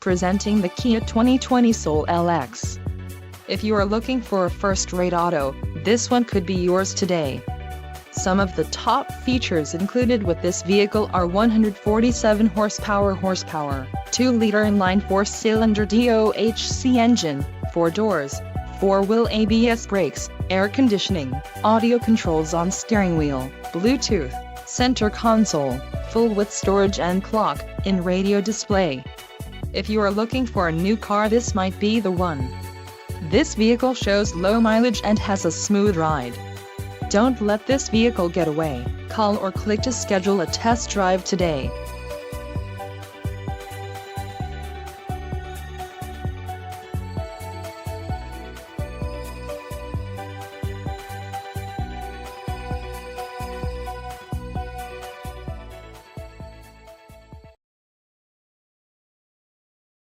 Presenting the Kia 2020 Soul LX. If you are looking for a first-rate auto, this one could be yours today. Some of the top features included with this vehicle are 147 horsepower, 2-liter inline 4-cylinder DOHC engine, 4 doors, 4-wheel ABS brakes, air conditioning, audio controls on steering wheel, Bluetooth, center console, full with storage and clock-in radio display. If you are looking for a new car, this might be the one. This vehicle shows low mileage and has a smooth ride. Don't let this vehicle get away. Call or click to schedule a test drive today.